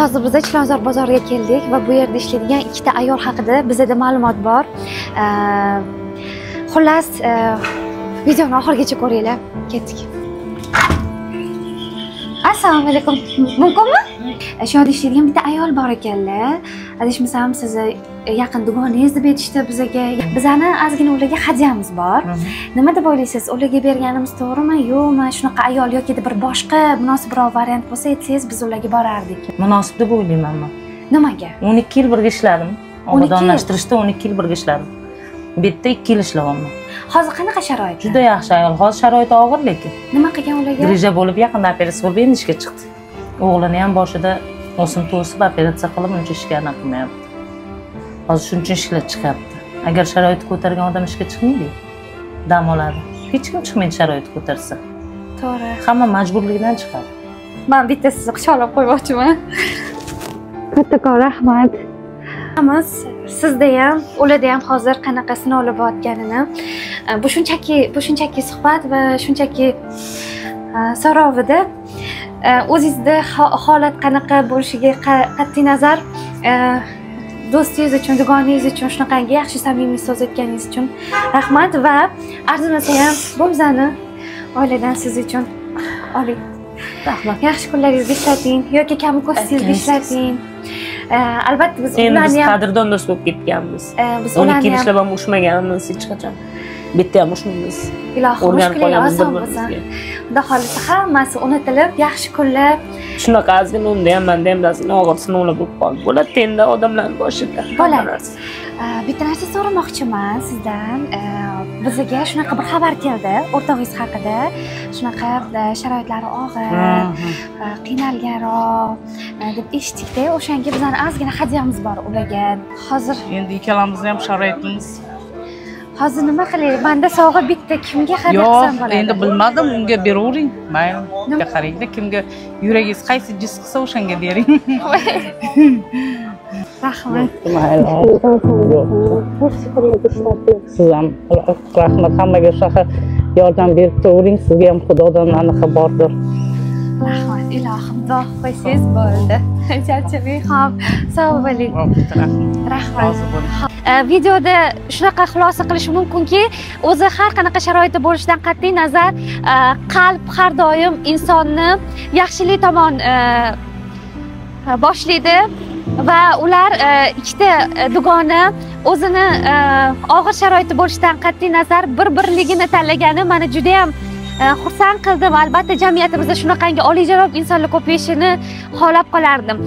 Hozir biz Chilonzor bozoriga keldik va bu yerda ishlaydigan ikkita ayol haqida bizda ma'lumot bor. Xullas, videoni oxirigacha ko'ringlar. Ketdik. Assalomu alaykum. Mumkinmi? Shu yerda ishlaydigan bitta ayol bor ekanlar. Adashmasam, sizni yaqin dugonangiz deb aytishdi bizga. Bizani ozgina ularga hadyamiz bor. Nima deb o'ylaysiz? Ularga berganimiz to'g'rimi, yo'qmi? Shunaqa ayol yoki bir boshqa munosibroq variant bo'lsa, aytsangiz biz ularga borardik. Munosib deb o'ylayman men. Nimaga? 12 yil birga ishladim. Obodonlashtirishda 12 yil birga ishladim. Bu yerda 2 yil ishlayapman. Hozir qanaqa sharoit? Juda yaxshi ayol. Hozir sharoiti og'ir lekin. Nima qilgan ularga? Grija bo'lib yaqinda operatsiya bo'lib endi ishga chiqdi. O'g'lini ham boshida o'simta o'sib operatsiya qilib uncha ishga qilmayapti. Hozir shuning uchun ishga chiqyapti. Agar sharoiti ko'targan odam ishga chiqmaydi, dam oladi. Hech kim chiqmaydi sharoiti ko'tarsa. To'g'ri. Hamma majburlikdan chiqadi. Men bitta sizni quchoqlab qo'ymoqchiman. Kattakon rahmat. Sizda ham, ularda ham hozir qanaqa sinovlar bo'layotganini, bu shunchaki suhbat va shunchaki so'rovida o'zingizda holat qanaqa bo'lishiga qat'iy nazar do'stingiz uchun, dugonangiz uchun shunaqangi yaxshi samimiy so'z aytganingiz uchun rahmat va arzimasa ham bu bizani oiladan siz uchun oling. Rahmat. Yaxshi kunlaringizni ishlating yoki kam ko'rsingizda ishlating. Albatta biz ularni ham qadrdon do'st bo'lib ketganmiz. Biz ularni ham ishlab ham ushmaganmiz hech qachon. Bitta ham ushmaymiz. Ilohim mushkulingiz oson bo'lsin. Xudo xolisa hammasi unutilib, yaxshi kunlar. Shunaqa ozgina unda ham menda ham ozgina og'ir sinovlar bo'lib qoldi. Bo'ladi endi odamlarning boshida. Bo'ladi. Bitta narsa so'ramoqchiman sizdan. Bizga shunaqa bir xabar keldi o'rtog'ingiz haqida. Shunaqa sharoitlari og'ir, qiynalganroq deb eshitdik-da. O'shanga bizning ozgina hadyamiz bor ularga. Hozir endi ikkalamizni ham sharoitimiz. Hozir nima qilaylik? Menda sovg'a bitta, kimga hadya qilsam bo'ladi? Endi bilmadim, unga beravering. Mayli, unga qarangda, kimga yuragingiz qaysi jis qilsa o'shanga bering. Rahmat. Siz ham rahmat, hammaga shunaqa yordam berib turavering. Sizga ham Xudodan anaqa bordir. Rahmat, ilohim, duo qo'ysangiz bo'ldi. Charchamang ham. Sog' bo'ling. Rahmat. Videoda shunaqa xulosa qilish mumkinki, o'zi har qanaqa sharoitda bo'lishidan qat'iy nazar, qalb har doim insonni yaxshilik tomon boshlaydi va ular ikkita dugona o'zini og'ir sharoitda bo'lishidan qat'iy nazar bir-birligini tanlagani meni juda ham xursand qildi va albatta jamiyatimizda shunaqangi oliyjanob insonlar ko'payishini xohlab qolardim.